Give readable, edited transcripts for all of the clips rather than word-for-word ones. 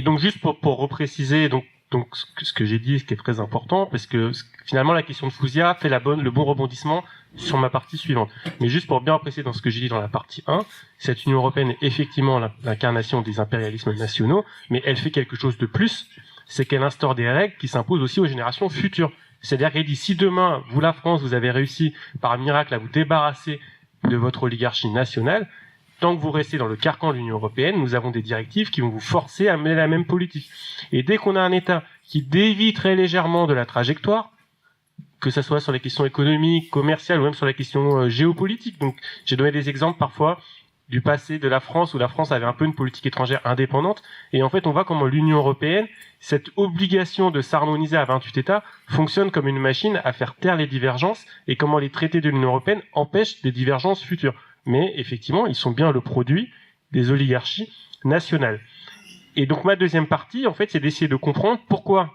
Et donc juste pour repréciser donc ce que j'ai dit, ce qui est très important, parce que finalement la question de Fouzia fait le bon rebondissement sur ma partie suivante. Mais juste pour bien préciser dans ce que j'ai dit dans la partie 1, cette Union européenne est effectivement l'incarnation des impérialismes nationaux, mais elle fait quelque chose de plus, c'est qu'elle instaure des règles qui s'imposent aussi aux générations futures. C'est-à-dire qu'elle dit, si demain, vous la France, vous avez réussi par miracle à vous débarrasser de votre oligarchie nationale, tant que vous restez dans le carcan de l'Union européenne, nous avons des directives qui vont vous forcer à mener la même politique. Et dès qu'on a un État qui dévie très légèrement de la trajectoire, que ce soit sur les questions économiques, commerciales ou même sur les questions géopolitiques. Donc, j'ai donné des exemples parfois du passé de la France où la France avait un peu une politique étrangère indépendante. Et en fait, on voit comment l'Union européenne, cette obligation de s'harmoniser à 28 États, fonctionne comme une machine à faire taire les divergences et comment les traités de l'Union européenne empêchent des divergences futures. Mais effectivement, ils sont bien le produit des oligarchies nationales. Et donc ma deuxième partie, en fait, c'est d'essayer de comprendre pourquoi,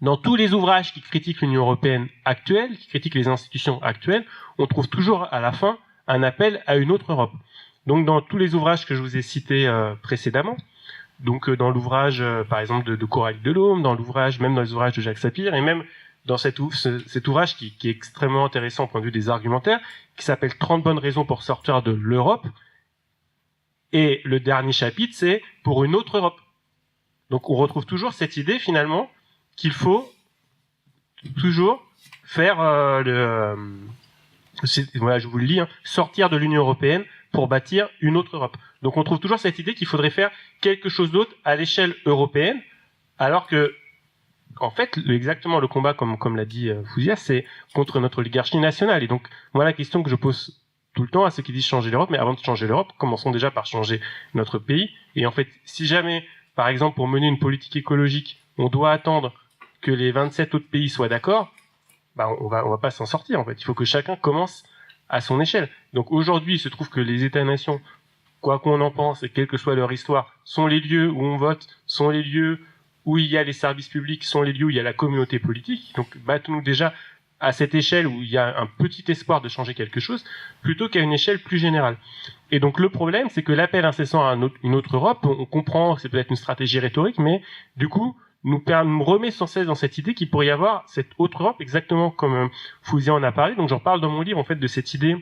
dans tous les ouvrages qui critiquent l'Union européenne actuelle, qui critiquent les institutions actuelles, on trouve toujours à la fin un appel à une autre Europe. Donc dans tous les ouvrages que je vous ai cités précédemment, donc dans l'ouvrage par exemple de Coralie Delhomme, dans l'ouvrage, même dans les ouvrages de Jacques Sapir, et même dans cet ouvrage qui est extrêmement intéressant au point de vue des argumentaires, qui s'appelle 30 bonnes raisons pour sortir de l'Europe. Et le dernier chapitre, c'est pour une autre Europe. Donc on retrouve toujours cette idée finalement qu'il faut toujours faire voilà, je vous le lis, sortir de l'Union européenne pour bâtir une autre Europe. Donc on trouve toujours cette idée qu'il faudrait faire quelque chose d'autre à l'échelle européenne, alors que en fait, exactement le combat, comme l'a dit Fouzia, c'est contre notre oligarchie nationale. Et donc, moi, la question que je pose tout le temps à ceux qui disent changer l'Europe, mais avant de changer l'Europe, commençons déjà par changer notre pays. Et en fait, si jamais, par exemple, pour mener une politique écologique, on doit attendre que les 27 autres pays soient d'accord, bah, on va pas s'en sortir, en fait. Il faut que chacun commence à son échelle. Donc aujourd'hui, il se trouve que les États-nations, quoi qu'on en pense, et quelle que soit leur histoire, sont les lieux où on vote, sont les lieux où il y a les services publics, sont les lieux où il y a la communauté politique. Donc battons-nous déjà à cette échelle où il y a un petit espoir de changer quelque chose, plutôt qu'à une échelle plus générale. Et donc le problème, c'est que l'appel incessant à une autre Europe, on comprend que c'est peut-être une stratégie rhétorique, mais du coup, nous remet sans cesse dans cette idée qu'il pourrait y avoir cette autre Europe, exactement comme Fouzia en a parlé. Donc j'en parle dans mon livre, en fait, de cette idée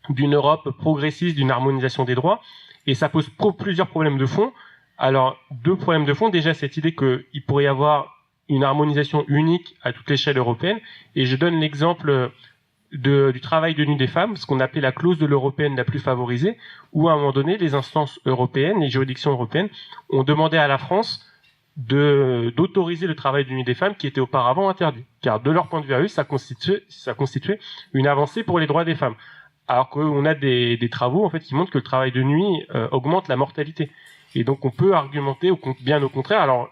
d'une Europe progressiste, d'une harmonisation des droits, et ça pose plusieurs problèmes de fond. Alors, deux problèmes de fond. Déjà, cette idée qu'il pourrait y avoir une harmonisation unique à toute l'échelle européenne. Et je donne l'exemple du travail de nuit des femmes, ce qu'on appelait la clause de l'européenne la plus favorisée, où à un moment donné, les instances européennes, les juridictions européennes, ont demandé à la France d'autoriser le travail de nuit des femmes qui était auparavant interdit. Car de leur point de vue à eux, ça constituait une avancée pour les droits des femmes. Alors qu'on a des travaux en fait qui montrent que le travail de nuit augmente la mortalité. Et donc on peut argumenter bien au contraire. Alors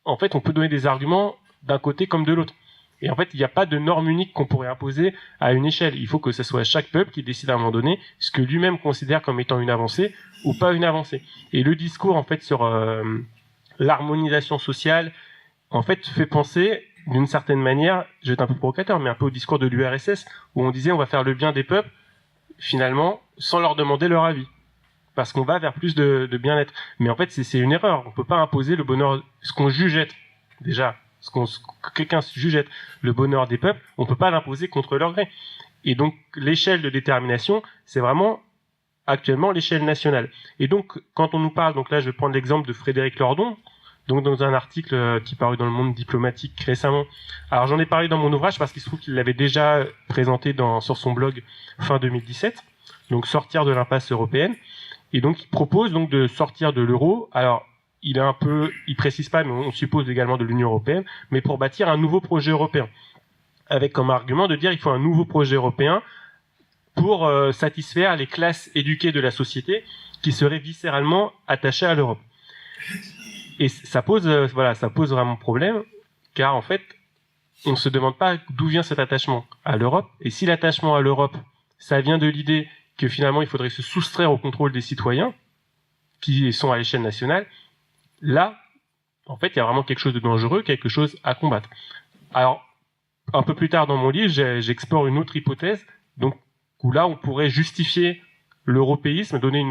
en fait on peut donner des arguments d'un côté comme de l'autre. Et en fait il n'y a pas de norme unique qu'on pourrait imposer à une échelle. Il faut que ce soit chaque peuple qui décide à un moment donné ce que lui-même considère comme étant une avancée ou pas une avancée. Et le discours en fait sur l'harmonisation sociale en fait fait penser d'une certaine manière, je vais être un peu provocateur, mais un peu au discours de l'URSS où on disait on va faire le bien des peuples finalement sans leur demander leur avis. Parce qu'on va vers plus de bien-être. Mais en fait, c'est une erreur. On peut pas imposer le bonheur, ce qu'on juge être, déjà, que quelqu'un juge être le bonheur des peuples, on peut pas l'imposer contre leur gré. Et donc, l'échelle de détermination, c'est vraiment, actuellement, l'échelle nationale. Et donc, quand on nous parle, donc là, je vais prendre l'exemple de Frédéric Lordon, donc dans un article qui parut dans le Monde diplomatique récemment. Alors, j'en ai parlé dans mon ouvrage parce qu'il se trouve qu'il l'avait déjà présenté sur son blog fin 2017. Donc, sortir de l'impasse européenne. Et donc, il propose donc de sortir de l'euro. Alors, il précise pas, mais on suppose également de l'Union européenne, mais pour bâtir un nouveau projet européen. Avec comme argument de dire il faut un nouveau projet européen pour satisfaire les classes éduquées de la société qui seraient viscéralement attachées à l'Europe. Et ça pose vraiment problème, car en fait, on ne se demande pas d'où vient cet attachement à l'Europe. Et si l'attachement à l'Europe, ça vient de l'idée que finalement il faudrait se soustraire au contrôle des citoyens qui sont à l'échelle nationale, là, en fait, il y a vraiment quelque chose de dangereux, quelque chose à combattre. Alors, un peu plus tard dans mon livre, j'explore une autre hypothèse, donc où là, on pourrait justifier l'européisme, donner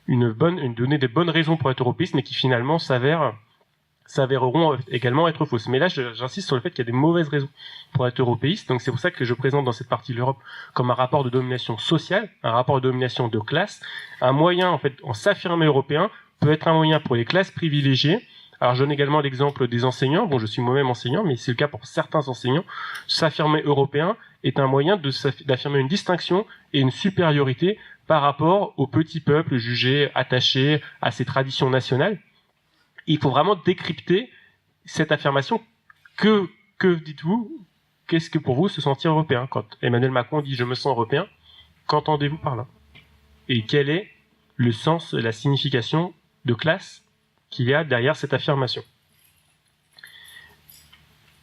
donner des bonnes raisons pour être européiste, mais qui finalement s'avéreront également être fausses. Mais là, j'insiste sur le fait qu'il y a des mauvaises raisons pour être européiste. Donc c'est pour ça que je présente dans cette partie de l'Europe comme un rapport de domination sociale, un rapport de domination de classe, un moyen en fait en s'affirmer européen peut être un moyen pour les classes privilégiées. Alors je donne également l'exemple des enseignants. Bon, je suis moi-même enseignant, mais c'est le cas pour certains enseignants. S'affirmer européen est un moyen d'affirmer une distinction et une supériorité par rapport aux petits peuples jugés attachés à ces traditions nationales. Il faut vraiment décrypter cette affirmation. Que dites-vous? Qu'est-ce que pour vous se sentir européen? Quand Emmanuel Macron dit « je me sens européen », qu'entendez-vous par là? Et quel est le sens, la signification de classe qu'il y a derrière cette affirmation?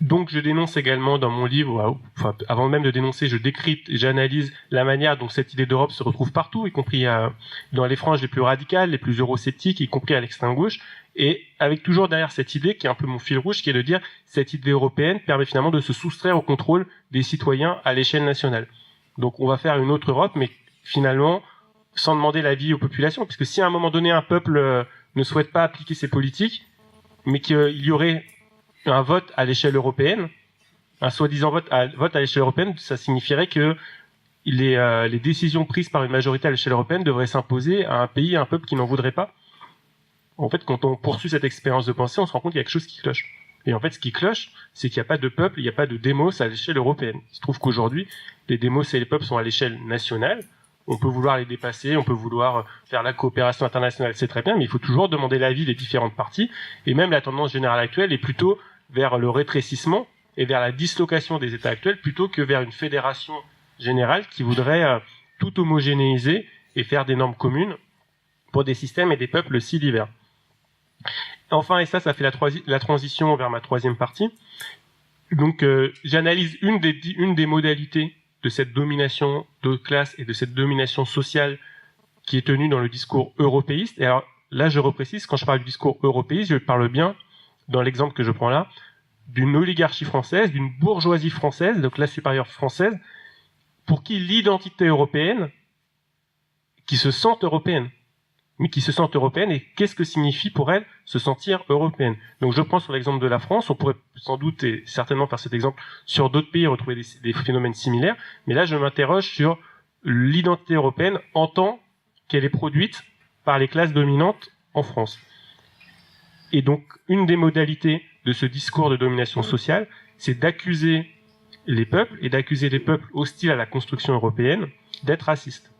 Donc je dénonce également dans mon livre, enfin, avant même de dénoncer, je décrypte et j'analyse la manière dont cette idée d'Europe se retrouve partout, y compris dans les franges les plus radicales, les plus eurosceptiques, y compris à l'extrême gauche, et avec toujours derrière cette idée qui est un peu mon fil rouge, qui est de dire cette idée européenne permet finalement de se soustraire au contrôle des citoyens à l'échelle nationale. Donc on va faire une autre Europe, mais finalement sans demander l'avis aux populations, puisque si à un moment donné un peuple ne souhaite pas appliquer ses politiques, mais qu'il y aurait un vote à l'échelle européenne, un soi-disant vote à l'échelle européenne, ça signifierait que les décisions prises par une majorité à l'échelle européenne devraient s'imposer à un pays, à un peuple qui n'en voudrait pas. En fait, quand on poursuit cette expérience de pensée, on se rend compte qu'il y a quelque chose qui cloche. Et en fait, ce qui cloche, c'est qu'il n'y a pas de peuple, il n'y a pas de démos à l'échelle européenne. Il se trouve qu'aujourd'hui, les démos et les peuples sont à l'échelle nationale. On peut vouloir les dépasser, on peut vouloir faire la coopération internationale, c'est très bien, mais il faut toujours demander l'avis des différentes parties. Et même la tendance générale actuelle est plutôt vers le rétrécissement et vers la dislocation des États actuels plutôt que vers une fédération générale qui voudrait tout homogénéiser et faire des normes communes pour des systèmes et des peuples si divers. Enfin, et ça fait la transition vers ma troisième partie. Donc, j'analyse une des modalités de cette domination de classe et de cette domination sociale qui est tenue dans le discours européiste. Et alors là, je reprécise, quand je parle du discours européiste, je parle bien, dans l'exemple que je prends là, d'une oligarchie française, d'une bourgeoisie française, de classe supérieure française, pour qui l'identité européenne, qui se sent européenne, mais qui se sent européenne, et qu'est-ce que signifie pour elle se sentir européenne? Donc je prends sur l'exemple de la France, on pourrait sans doute et certainement faire cet exemple sur d'autres pays et retrouver des phénomènes similaires, mais là je m'interroge sur l'identité européenne en tant qu'elle est produite par les classes dominantes en France. Et donc une des modalités de ce discours de domination sociale, c'est d'accuser les peuples, et d'accuser les peuples hostiles à la construction européenne, d'être racistes.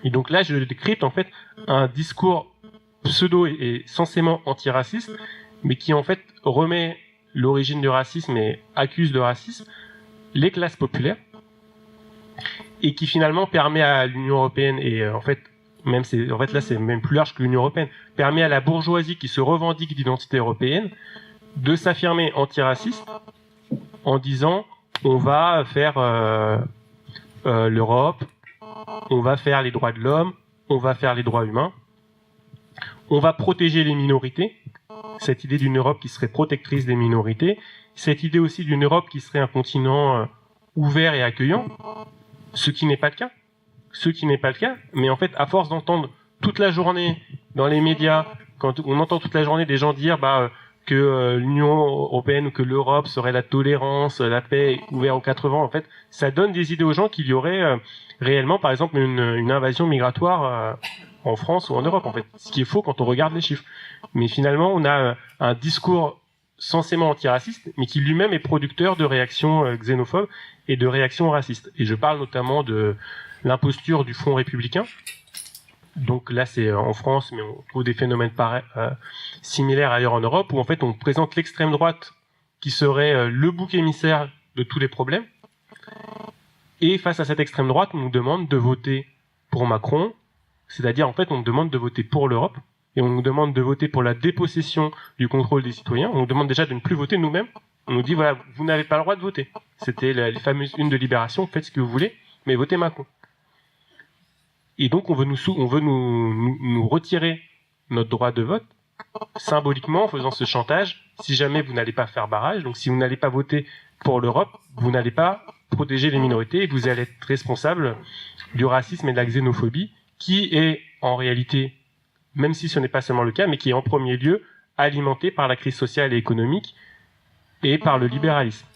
Et donc là, je décrypte en fait un discours pseudo et censément antiraciste, mais qui en fait remet l'origine du racisme et accuse de racisme les classes populaires, et qui finalement permet à l'Union européenne, et en fait là c'est même plus large que l'Union européenne, permet à la bourgeoisie qui se revendique d'identité européenne de s'affirmer antiraciste en disant on va faire l'Europe, on va faire les droits de l'homme, on va faire les droits humains, on va protéger les minorités, cette idée d'une Europe qui serait protectrice des minorités, cette idée aussi d'une Europe qui serait un continent ouvert et accueillant, ce qui n'est pas le cas, mais en fait, à force d'entendre toute la journée dans les médias, quand on entend toute la journée des gens dire que l'Union européenne ou que l'Europe serait la tolérance, la paix, ouvert aux 4 vents, en fait, ça donne des idées aux gens qu'il y aurait réellement, par exemple, une invasion migratoire en France ou en Europe, en fait. Ce qui est faux quand on regarde les chiffres. Mais finalement, on a un discours censément antiraciste, mais qui lui-même est producteur de réactions xénophobes et de réactions racistes. Et je parle notamment de l'imposture du Front républicain. Donc là, c'est en France, mais on trouve des phénomènes similaires ailleurs en Europe, où en fait on présente l'extrême droite qui serait le bouc émissaire de tous les problèmes. Et face à cette extrême droite, on nous demande de voter pour Macron, c'est-à-dire en fait on nous demande de voter pour l'Europe, et on nous demande de voter pour la dépossession du contrôle des citoyens. On nous demande déjà de ne plus voter nous-mêmes. On nous dit voilà, vous n'avez pas le droit de voter. C'était les fameuses unes de Libération, faites ce que vous voulez, mais votez Macron. Et donc on veut nous retirer notre droit de vote, symboliquement en faisant ce chantage, si jamais vous n'allez pas faire barrage, donc si vous n'allez pas voter pour l'Europe, vous n'allez pas protéger les minorités et vous allez être responsable du racisme et de la xénophobie, qui est en réalité même si ce n'est pas seulement le cas, mais qui est en premier lieu alimenté par la crise sociale et économique et par le libéralisme.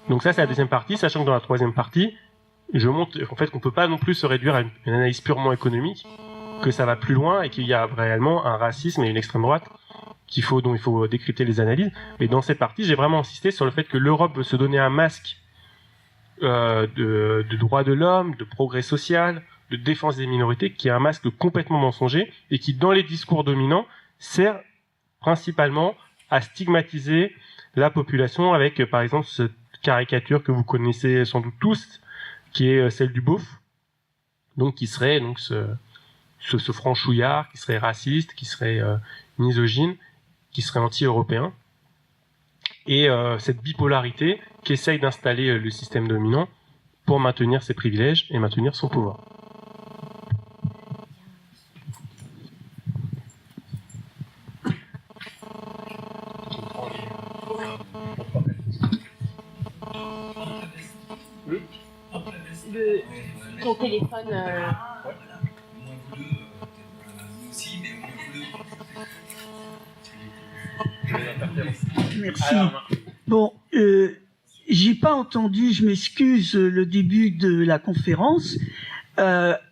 Donc ça, c'est la deuxième partie, sachant que dans la troisième partie, je montre en fait qu'on peut pas non plus se réduire à une analyse purement économique, que ça va plus loin et qu'il y a réellement un racisme et une extrême droite dont il faut décrypter les analyses. Mais dans cette partie, j'ai vraiment insisté sur le fait que l'Europe veut se donner un masque de droits de l'homme, de progrès social, de défense des minorités, qui est un masque complètement mensonger et qui, dans les discours dominants, sert principalement à stigmatiser la population avec, par exemple, cette caricature que vous connaissez sans doute tous, qui est celle du beauf, donc qui serait donc ce franchouillard, qui serait raciste, qui serait misogyne, qui serait anti-européen, et cette bipolarité qu'essaye d'installer le système dominant pour maintenir ses privilèges et maintenir son pouvoir. Ton téléphone. Merci. Bon, j'ai pas entendu, je m'excuse, le début de la conférence.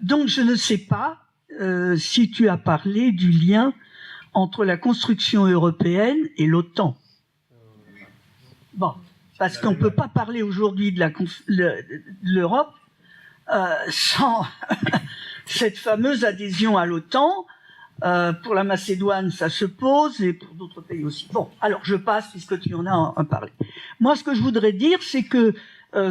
Donc je ne sais pas si tu as parlé du lien entre la construction européenne et l'OTAN. Bon, parce qu'on peut pas parler aujourd'hui de l'Europe sans cette fameuse adhésion à l'OTAN. Pour la Macédoine, ça se pose, et pour d'autres pays aussi. Bon, alors je passe, puisque tu en as à parler. Moi, ce que je voudrais dire, c'est que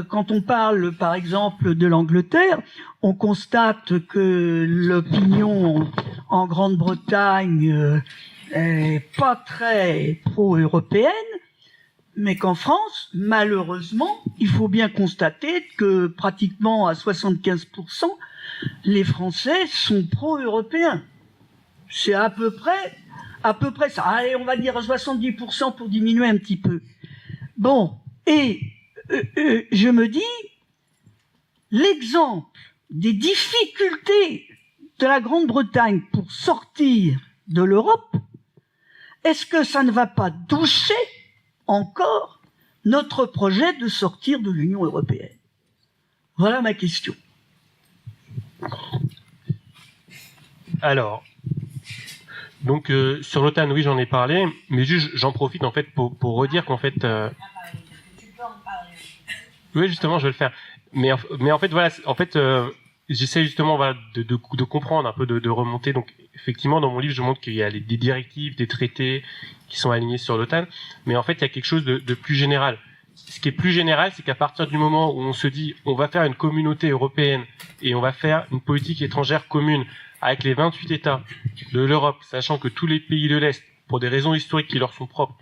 quand on parle, par exemple, de l'Angleterre, on constate que l'opinion en Grande-Bretagne est pas très pro-européenne, mais qu'en France, malheureusement, il faut bien constater que pratiquement à 75%, les Français sont pro-européens. C'est à peu près ça. Allez, on va dire 70% pour diminuer un petit peu. Bon, et je me dis, l'exemple des difficultés de la Grande-Bretagne pour sortir de l'Europe, est-ce que ça ne va pas doucher encore notre projet de sortir de l'Union européenne? Voilà ma question. Alors, donc sur l'OTAN, oui, j'en ai parlé, mais juste j'en profite en fait pour redire qu'en fait, oui, justement, je vais le faire. Mais en fait, voilà, j'essaie justement voilà, de comprendre un peu, de remonter. Donc, effectivement, dans mon livre, je montre qu'il y a des directives, des traités qui sont alignés sur l'OTAN, mais en fait, il y a quelque chose de plus général. Ce qui est plus général, c'est qu'à partir du moment où on se dit, on va faire une communauté européenne et on va faire une politique étrangère commune avec les 28 États de l'Europe, sachant que tous les pays de l'Est, pour des raisons historiques qui leur sont propres,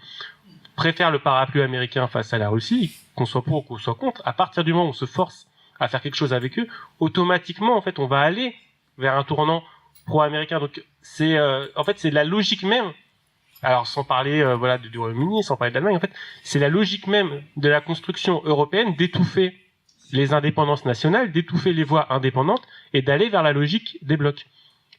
préfèrent le parapluie américain face à la Russie, qu'on soit pour ou qu'on soit contre, à partir du moment où on se force à faire quelque chose avec eux, automatiquement, en fait, on va aller vers un tournant pro-américain. Donc, c'est la logique même. Alors, sans parler, du Royaume-Uni, sans parler de l'Allemagne, en fait, c'est la logique même de la construction européenne d'étouffer les indépendances nationales, d'étouffer les voies indépendantes et d'aller vers la logique des blocs.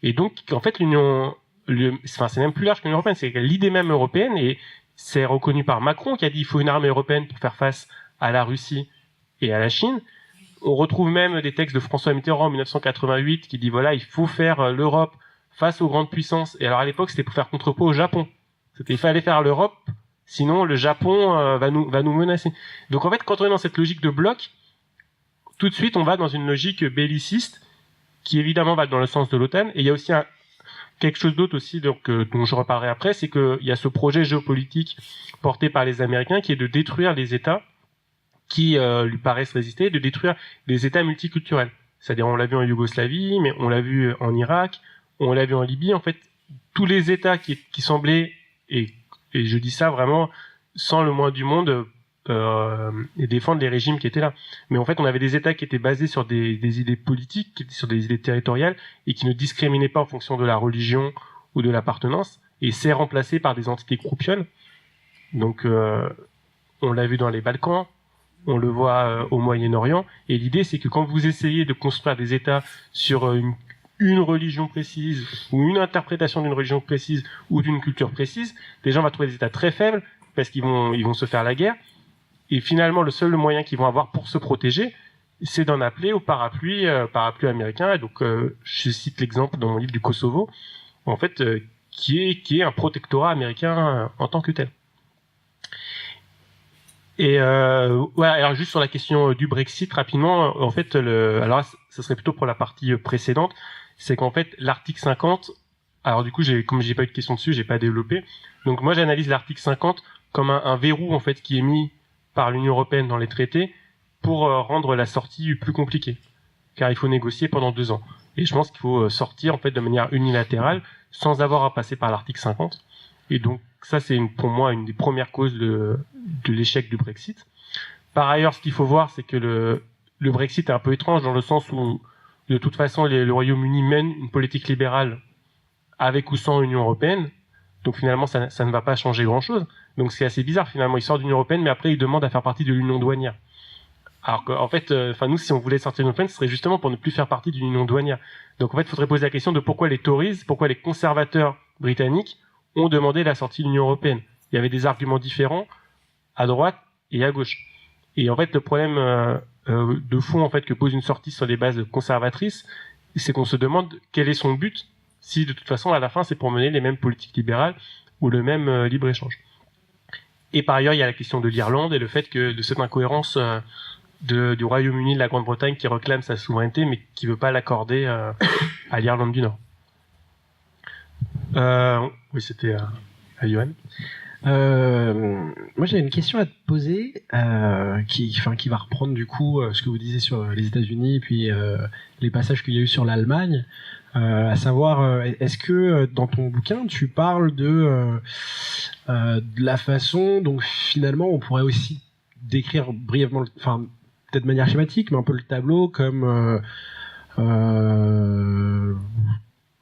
Et donc, en fait, c'est même plus large que l'Union européenne, c'est l'idée même européenne, et c'est reconnu par Macron qui a dit il faut une armée européenne pour faire face à la Russie et à la Chine. On retrouve même des textes de François Mitterrand en 1988 qui dit voilà, il faut faire l'Europe face aux grandes puissances. Et alors à l'époque, c'était pour faire contrepoids au Japon. Il fallait faire l'Europe, sinon le Japon va nous menacer. Donc en fait, quand on est dans cette logique de bloc, tout de suite, on va dans une logique belliciste qui évidemment va dans le sens de l'OTAN. Et il y a aussi quelque chose d'autre aussi dont je reparlerai après, c'est qu'il y a ce projet géopolitique porté par les Américains qui est de détruire les États qui lui paraissent résister, de détruire les États multiculturels. C'est-à-dire, on l'a vu en Yougoslavie, mais on l'a vu en Irak, on l'a vu en Libye. En fait, tous les États qui semblaient, et je dis ça vraiment sans le moins du monde, et défendre les régimes qui étaient là. Mais en fait, on avait des États qui étaient basés sur des idées politiques, qui étaient sur des idées territoriales, et qui ne discriminaient pas en fonction de la religion ou de l'appartenance, et c'est remplacé par des entités groupionnes. Donc, on l'a vu dans les Balkans, on le voit au Moyen-Orient, et l'idée, c'est que quand vous essayez de construire des États sur une religion précise ou une interprétation d'une religion précise ou d'une culture précise, déjà on va trouver des États très faibles parce qu'ils vont se faire la guerre. Et finalement, le seul moyen qu'ils vont avoir pour se protéger, c'est d'en appeler au parapluie américain. Et donc, je cite l'exemple dans mon livre du Kosovo, en fait, qui est un protectorat américain en tant que tel. Et voilà. Alors juste sur la question du Brexit rapidement, en fait, alors ça serait plutôt pour la partie précédente, c'est qu'en fait l'article 50. Alors du coup, comme j'ai pas eu de question dessus, j'ai pas développé. Donc moi, j'analyse l'article 50 comme un verrou en fait qui est mis par l'Union européenne dans les traités pour rendre la sortie plus compliquée, car il faut négocier pendant 2 ans. Et je pense qu'il faut sortir en fait de manière unilatérale sans avoir à passer par l'article 50. Et donc ça, c'est pour moi une des premières causes de l'échec du Brexit. Par ailleurs, ce qu'il faut voir, c'est que le Brexit est un peu étrange dans le sens où, de toute façon, le Royaume-Uni mène une politique libérale avec ou sans Union européenne. Donc finalement, ça ne va pas changer grand-chose. Donc c'est assez bizarre finalement. Il sort de l'Union européenne, mais après il demande à faire partie de l'Union douanière. Alors qu'en fait, nous, si on voulait sortir de l'Union européenne, ce serait justement pour ne plus faire partie d'une union douanière. Donc en fait, il faudrait poser la question de pourquoi les Tories, pourquoi les conservateurs britanniques ont demandé la sortie de l'Union européenne. Il y avait des arguments différents à droite et à gauche. Et en fait, le problème de fond en fait que pose une sortie sur des bases conservatrices, c'est qu'on se demande quel est son but, si de toute façon à la fin c'est pour mener les mêmes politiques libérales ou le même libre-échange. Et par ailleurs, il y a la question de l'Irlande et le fait que de cette incohérence du Royaume-Uni, de la Grande-Bretagne qui réclame sa souveraineté mais qui veut pas l'accorder à l'Irlande du Nord. Oui, c'était à Johan. Moi, j'ai une question à te poser qui va reprendre du coup ce que vous disiez sur les États-Unis et puis les passages qu'il y a eu sur l'Allemagne. À savoir, est-ce que dans ton bouquin, tu parles de la façon dont finalement on pourrait aussi décrire brièvement, enfin peut-être de manière schématique, mais un peu le tableau comme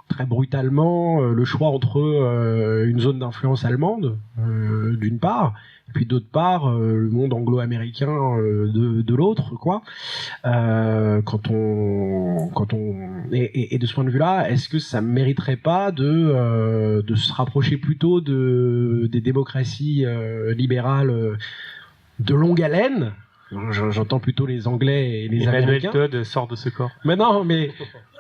très brutalement le choix entre une zone d'influence allemande d'une part, et puis d'autre part le monde anglo-américain de l'autre, quoi. Quand on et de ce point de vue-là, est-ce que ça mériterait pas de se rapprocher plutôt des démocraties libérales de longue haleine? J'entends plutôt les Anglais et les Américains. Emmanuel Todd sort de ce corps. Mais non, mais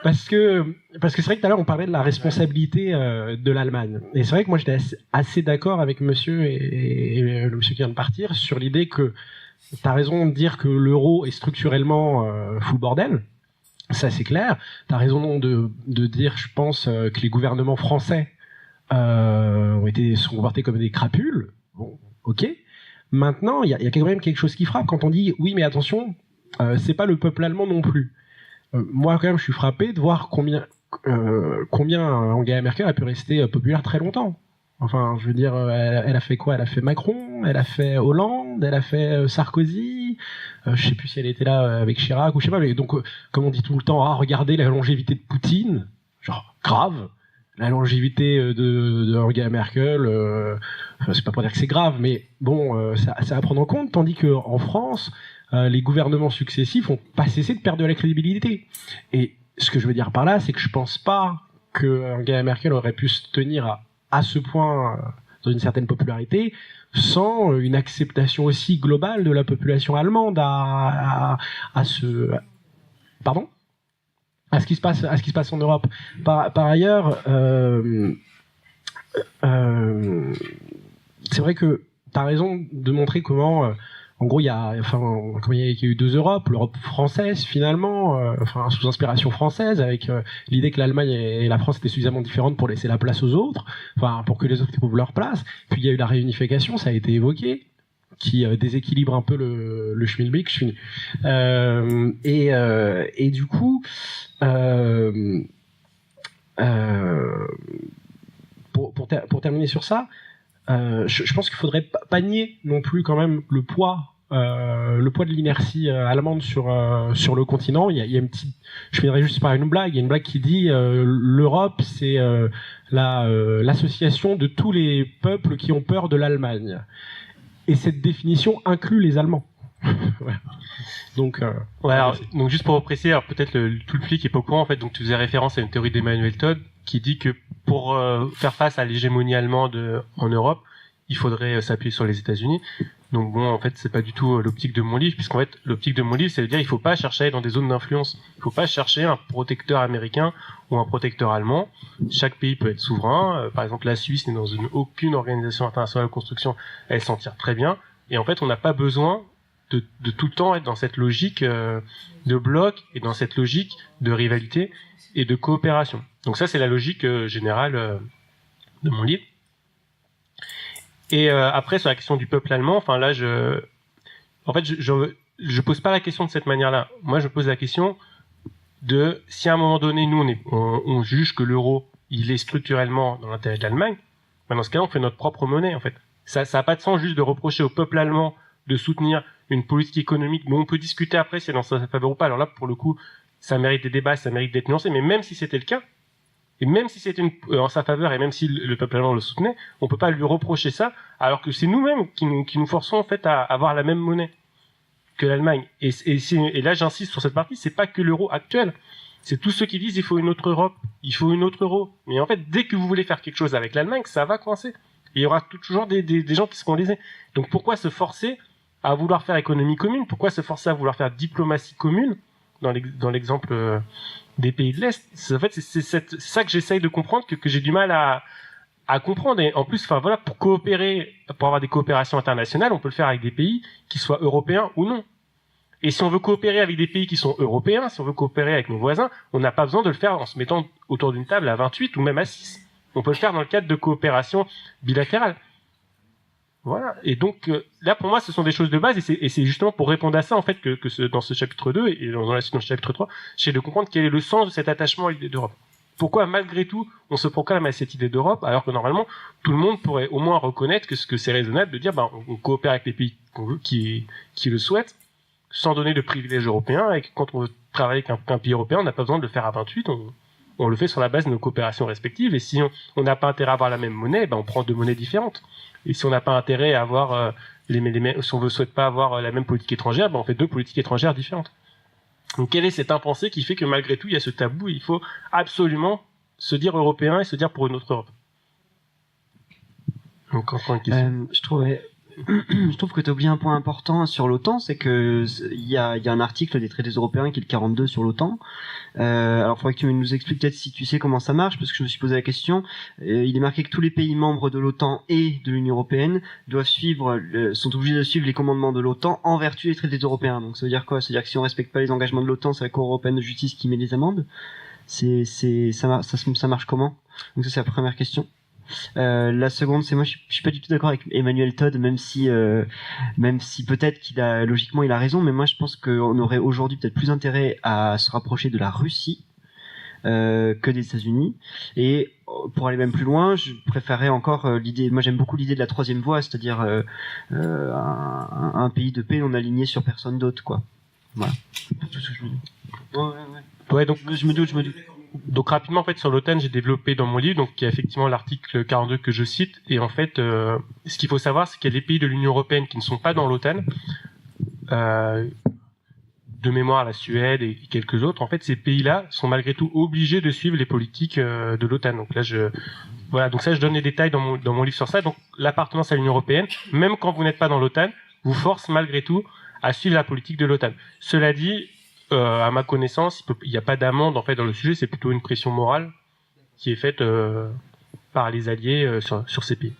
parce que c'est vrai que tout à l'heure on parlait de la responsabilité de l'Allemagne. Et c'est vrai que moi j'étais assez d'accord avec monsieur et le monsieur qui vient de partir sur l'idée que t'as raison de dire que l'euro est structurellement full bordel. Ça c'est clair. T'as raison de dire, je pense, que les gouvernements français sont comportés comme des crapules. Bon, ok. Maintenant, il y a quand même quelque chose qui frappe quand on dit oui, mais attention, c'est pas le peuple allemand non plus. Moi, quand même, je suis frappé de voir combien Angela Merkel a pu rester populaire très longtemps. Enfin, je veux dire, elle a fait quoi? Elle a fait Macron, elle a fait Hollande, elle a fait Sarkozy. Je sais plus si elle était là avec Chirac ou je sais pas. Mais donc, comme on dit tout le temps, regardez la longévité de Poutine, genre grave. La longévité de Angela Merkel, c'est pas pour dire que c'est grave, mais bon, c'est à prendre en compte, tandis que en France, les gouvernements successifs ont pas cessé de perdre de la crédibilité. Et ce que je veux dire par là, c'est que je pense pas que Angela Merkel aurait pu se tenir à ce point dans une certaine popularité sans une acceptation aussi globale de la population allemande à ce qui se passe en Europe. Par ailleurs, c'est vrai que tu as raison de montrer comment, en gros, il y a eu 2 Europes, l'Europe française finalement, sous inspiration française, avec l'idée que l'Allemagne et la France étaient suffisamment différentes pour laisser la place aux autres, pour que les autres trouvent leur place. Puis il y a eu la réunification, ça a été évoqué, qui déséquilibre un peu le schmilblick. Et du coup, pour terminer sur ça, je pense qu'il faudrait pas nier non plus quand même le poids de l'inertie allemande sur le continent. Il y a une petite, je finirai juste par une blague. Il y a une blague qui dit l'Europe c'est l'association de tous les peuples qui ont peur de l'Allemagne. Et cette définition inclut les Allemands. Voilà. Donc, Ouais, alors, donc juste pour préciser, alors peut-être tout le public qui est pas au courant, en fait, donc tu faisais référence à une théorie d'Emmanuel Todd qui dit que pour faire face à l'hégémonie allemande en Europe, il faudrait s'appuyer sur les États-Unis. Donc bon, en fait, c'est pas du tout l'optique de mon livre, puisqu'en fait, l'optique de mon livre, c'est de dire il faut pas chercher à aller dans des zones d'influence. Il faut pas chercher un protecteur américain ou un protecteur allemand. Chaque pays peut être souverain. Par exemple, la Suisse n'est dans aucune organisation internationale de construction, elle s'en tire très bien. Et en fait, on n'a pas besoin de tout le temps être dans cette logique de bloc et dans cette logique de rivalité et de coopération. Donc ça, c'est la logique générale de mon livre. Et après, sur la question du peuple allemand, enfin là, je pose pas la question de cette manière-là. Moi, je pose la question de si à un moment donné, nous, on juge que l'euro, il est structurellement dans l'intérêt de l'Allemagne, ben dans ce cas-là, on fait notre propre monnaie, en fait. Ça a pas de sens juste de reprocher au peuple allemand de soutenir une politique économique dont on peut discuter après si c'est dans sa faveur ou pas. Alors là, pour le coup, ça mérite des débats, ça mérite d'être nuancé, mais même si c'était le cas, et même si c'était en sa faveur, et même si le peuple allemand le soutenait, on peut pas lui reprocher ça, alors que c'est nous-mêmes qui nous forçons en fait à avoir la même monnaie que l'Allemagne. Et là, j'insiste sur cette partie, c'est pas que l'euro actuel. C'est tous ceux qui disent il faut une autre Europe, il faut une autre euro. Mais en fait, dès que vous voulez faire quelque chose avec l'Allemagne, ça va coincer. Et il y aura toujours des gens qui seront lésés. Donc pourquoi se forcer à vouloir faire économie commune? Pourquoi se forcer à vouloir faire diplomatie commune dans l'exemple des pays de l'Est? En fait, c'est ça que j'essaye de comprendre, que j'ai du mal à comprendre. Et en plus, enfin voilà, pour coopérer, pour avoir des coopérations internationales, on peut le faire avec des pays qui soient européens ou non. Et si on veut coopérer avec des pays qui sont européens, si on veut coopérer avec nos voisins, on n'a pas besoin de le faire en se mettant autour d'une table à 28 ou même à 6. On peut le faire dans le cadre de coopération bilatérale. Voilà. Et donc là, pour moi, ce sont des choses de base, et c'est justement pour répondre à ça, en fait, dans ce chapitre 2 et dans la suite, dans le chapitre 3, j'essaie de comprendre quel est le sens de cet attachement à l'idée d'Europe. Pourquoi, malgré tout, on se proclame à cette idée d'Europe, alors que normalement, tout le monde pourrait au moins reconnaître que c'est raisonnable de dire, on coopère avec les pays qu'on veut, qui le souhaitent, sans donner de privilèges européens, et que quand on veut travailler avec un pays européen, on n'a pas besoin de le faire à 28, on le fait sur la base de nos coopérations respectives, et si on n'a pas intérêt à avoir la même monnaie, on prend deux monnaies différentes. Et si on n'a pas intérêt à avoir si on ne souhaite pas avoir la même politique étrangère, on fait deux politiques étrangères différentes. Donc quelle est cette impensée qui fait que malgré tout il y a ce tabou, et il faut absolument se dire européen et se dire pour une autre Europe? Donc encore une question. Je trouve que tu as oublié un point important sur l'OTAN, c'est que il y a un article des traités européens qui est le 42 sur l'OTAN. Alors, il faudrait que tu nous expliques peut-être si tu sais comment ça marche, parce que je me suis posé la question. Il est marqué que tous les pays membres de l'OTAN et de l'Union européenne sont obligés de suivre les commandements de l'OTAN en vertu des traités européens. Donc, ça veut dire quoi? Ça veut dire que si on respecte pas les engagements de l'OTAN, c'est la Cour européenne de justice qui met les amendes. Ça marche comment? Donc ça, c'est la première question. La seconde, c'est moi, je suis pas du tout d'accord avec Emmanuel Todd, même si peut-être logiquement il a raison, mais moi je pense qu'on aurait aujourd'hui peut-être plus intérêt à se rapprocher de la Russie que des États-Unis. Et pour aller même plus loin, je préférerais encore l'idée. Moi, j'aime beaucoup l'idée de la troisième voie, c'est-à-dire un pays de paix non aligné sur personne d'autre, quoi. Voilà. Tout ce que je veux dire. Ouais, donc je me doute. Donc rapidement, en fait, sur l'OTAN, j'ai développé dans mon livre, donc il y a effectivement l'article 42 que je cite, et en fait, ce qu'il faut savoir, c'est qu'il y a des pays de l'Union européenne qui ne sont pas dans l'OTAN, de mémoire la Suède et quelques autres. En fait, ces pays-là sont malgré tout obligés de suivre les politiques de l'OTAN. Donc là, donc ça, je donne les détails dans mon livre sur ça. Donc l'appartenance à l'Union européenne, même quand vous n'êtes pas dans l'OTAN, vous force malgré tout à suivre la politique de l'OTAN. Cela dit, à ma connaissance, il n'y a pas d'amende en fait dans le sujet, c'est plutôt une pression morale qui est faite par les alliés sur ces pays.